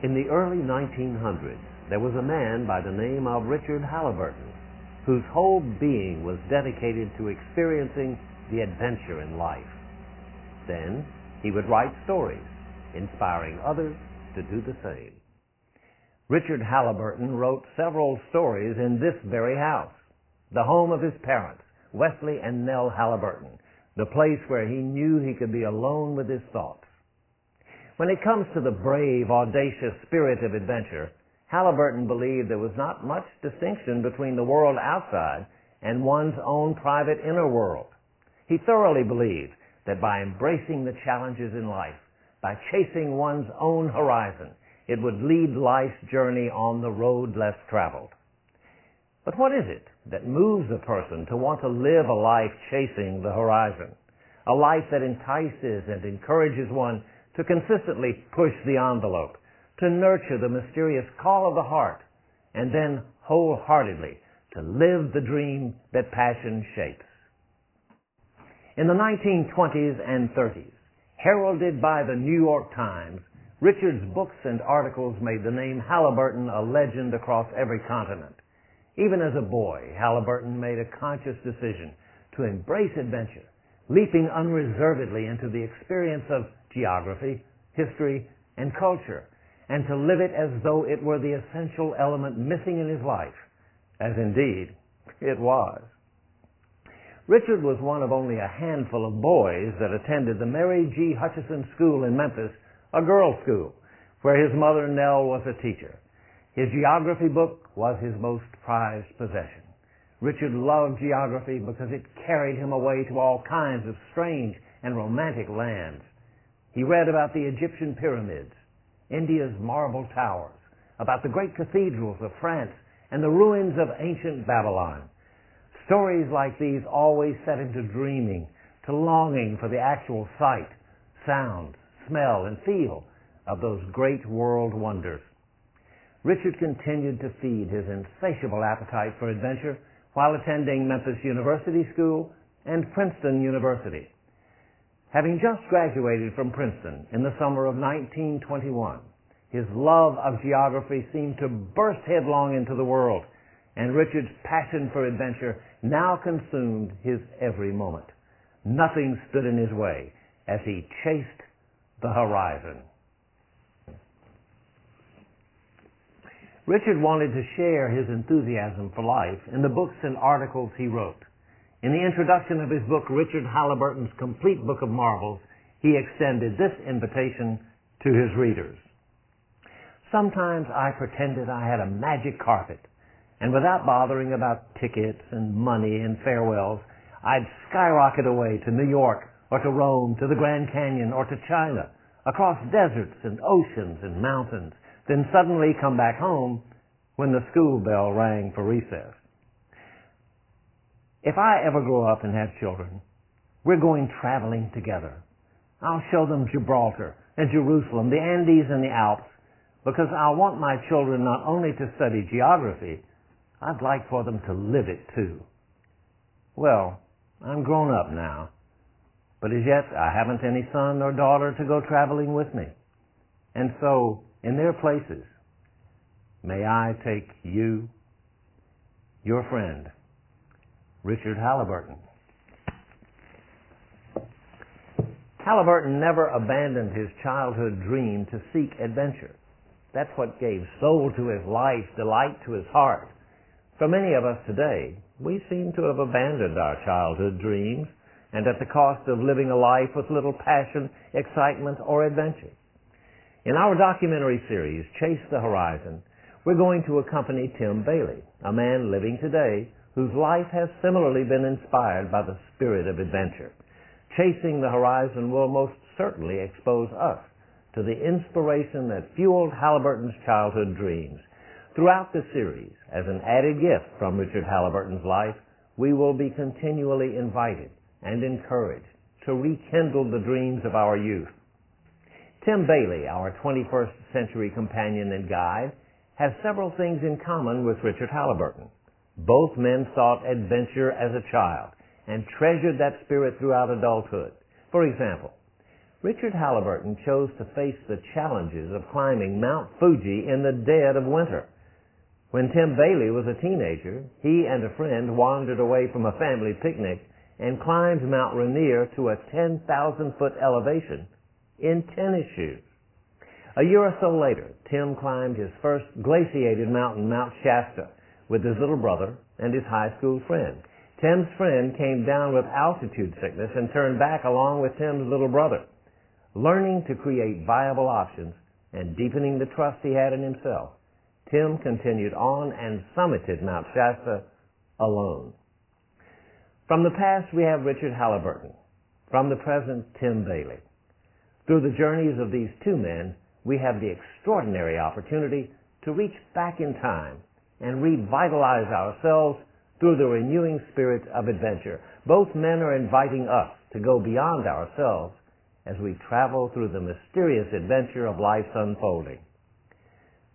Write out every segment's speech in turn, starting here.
In the early 1900s, there was a man by the name of Richard Halliburton, whose whole being was dedicated to experiencing the adventure in life. Then he would write stories, inspiring others to do the same. Richard Halliburton wrote several stories in this very house, the home of his parents, Wesley and Nell Halliburton, the place where he knew he could be alone with his thoughts. When it comes to the brave, audacious spirit of adventure, Halliburton believed there was not much distinction between the world outside and one's own private inner world. He thoroughly believed that by embracing the challenges in life, by chasing one's own horizon, it would lead life's journey on the road less traveled. But what is it that moves a person to want to live a life chasing the horizon? A life that entices and encourages one to consistently push the envelope, to nurture the mysterious call of the heart, and then wholeheartedly to live the dream that passion shapes. In the 1920s and 30s, heralded by the New York Times, Richard's books and articles made the name Halliburton a legend across every continent. Even as a boy, Halliburton made a conscious decision to embrace adventure, leaping unreservedly into the experience of geography, history, and culture, and to live it as though it were the essential element missing in his life, as indeed it was. Richard was one of only a handful of boys that attended the Mary G. Hutchison School in Memphis, a girls' school, where his mother, Nell, was a teacher. His geography book was his most prized possession. Richard loved geography because it carried him away to all kinds of strange and romantic lands. He read about the Egyptian pyramids, India's marble towers, about the great cathedrals of France, and the ruins of ancient Babylon. Stories like these always set him to dreaming, to longing for the actual sight, sound, smell, and feel of those great world wonders. Richard continued to feed his insatiable appetite for adventure while attending Memphis University School and Princeton University. Having just graduated from Princeton in the summer of 1921, his love of geography seemed to burst headlong into the world, and Richard's passion for adventure now consumed his every moment. Nothing stood in his way as he chased the horizon. Richard wanted to share his enthusiasm for life in the books and articles he wrote. In the introduction of his book, Richard Halliburton's Complete Book of Marvels, he extended this invitation to his readers. Sometimes I pretended I had a magic carpet, and without bothering about tickets and money and farewells, I'd skyrocket away to New York or to Rome, to the Grand Canyon or to China, across deserts and oceans and mountains, then suddenly come back home when the school bell rang for recess. If I ever grow up and have children, we're going traveling together. I'll show them Gibraltar and Jerusalem, the Andes and the Alps, because I want my children not only to study geography, I'd like for them to live it too. Well, I'm grown up now, but as yet I haven't any son or daughter to go traveling with me. And so, in their places, may I take you, your friend, Richard Halliburton. Halliburton never abandoned his childhood dream to seek adventure. That's what gave soul to his life, delight to his heart. For many of us today, we seem to have abandoned our childhood dreams, and at the cost of living a life with little passion, excitement, or adventure. In our documentary series, Chase the Horizon, we're going to accompany Tim Bailey, a man living today whose life has similarly been inspired by the spirit of adventure. Chasing the horizon will most certainly expose us to the inspiration that fueled Halliburton's childhood dreams. Throughout the series, as an added gift from Richard Halliburton's life, we will be continually invited and encouraged to rekindle the dreams of our youth. Tim Bailey, our 21st century companion and guide, has several things in common with Richard Halliburton. Both men sought adventure as a child and treasured that spirit throughout adulthood. For example, Richard Halliburton chose to face the challenges of climbing Mount Fuji in the dead of winter. When Tim Bailey was a teenager, he and a friend wandered away from a family picnic and climbed Mount Rainier to a 10,000-foot elevation in tennis shoes. A year or so later, Tim climbed his first glaciated mountain, Mount Shasta, with his little brother and his high school friend. Tim's friend came down with altitude sickness and turned back along with Tim's little brother. Learning to create viable options and deepening the trust he had in himself, Tim continued on and summited Mount Shasta alone. From the past, we have Richard Halliburton. From the present, Tim Bailey. Through the journeys of these two men, we have the extraordinary opportunity to reach back in time and revitalize ourselves through the renewing spirit of adventure. Both men are inviting us to go beyond ourselves as we travel through the mysterious adventure of life's unfolding.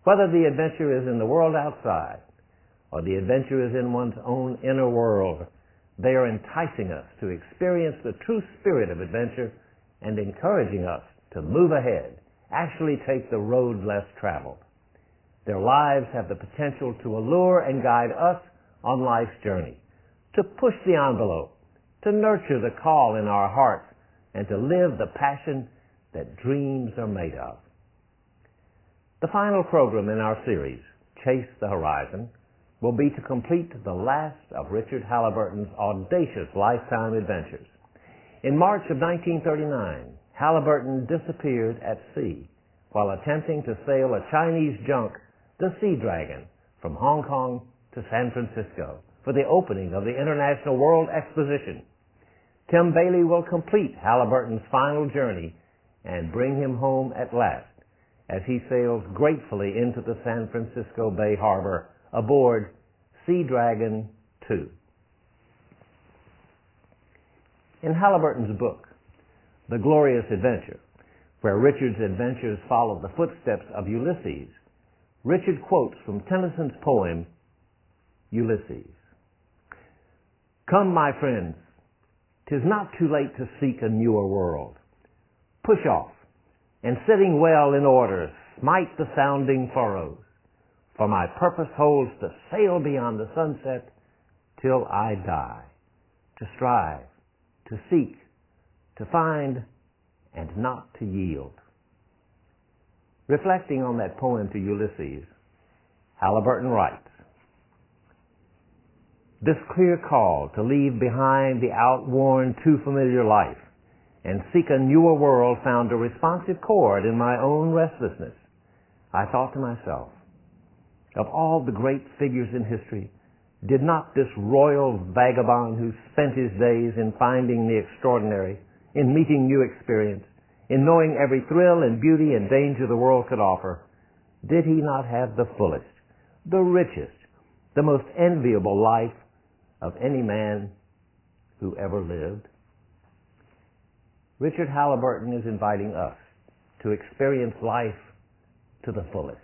Whether the adventure is in the world outside or the adventure is in one's own inner world, they are enticing us to experience the true spirit of adventure and encouraging us to move ahead, actually take the road less traveled. Their lives have the potential to allure and guide us on life's journey, to push the envelope, to nurture the call in our hearts, and to live the passion that dreams are made of. The final program in our series, Chase the Horizon, will be to complete the last of Richard Halliburton's audacious lifetime adventures. In March of 1939, Halliburton disappeared at sea while attempting to sail a Chinese junk, the Sea Dragon, from Hong Kong to San Francisco for the opening of the International World Exposition. Tim Bailey will complete Halliburton's final journey and bring him home at last as he sails gratefully into the San Francisco Bay Harbor aboard Sea Dragon 2. In Halliburton's book, The Glorious Adventure, where Richard's adventures follow the footsteps of Ulysses, Richard quotes from Tennyson's poem, Ulysses. "Come, my friends, 'tis not too late to seek a newer world. Push off, and sitting well in order, smite the sounding furrows, for my purpose holds to sail beyond the sunset till I die, to strive, to seek, to find, and not to yield." Reflecting on that poem to Ulysses, Halliburton writes, "This clear call to leave behind the outworn, too familiar life and seek a newer world found a responsive chord in my own restlessness. I thought to myself, of all the great figures in history, did not this royal vagabond who spent his days in finding the extraordinary, in meeting new experience, in knowing every thrill and beauty and danger the world could offer, did he not have the fullest, the richest, the most enviable life of any man who ever lived?" Richard Halliburton is inviting us to experience life to the fullest.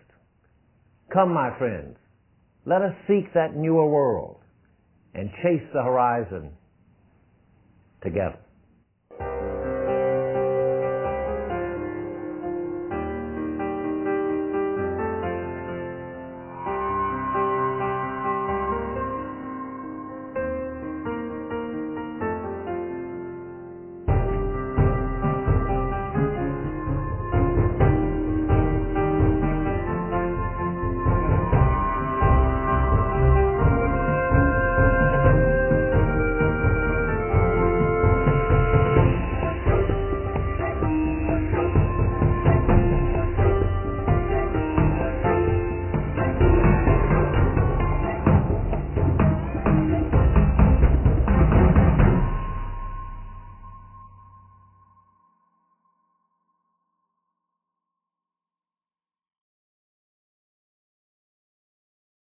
Come, my friends, let us seek that newer world and chase the horizon together.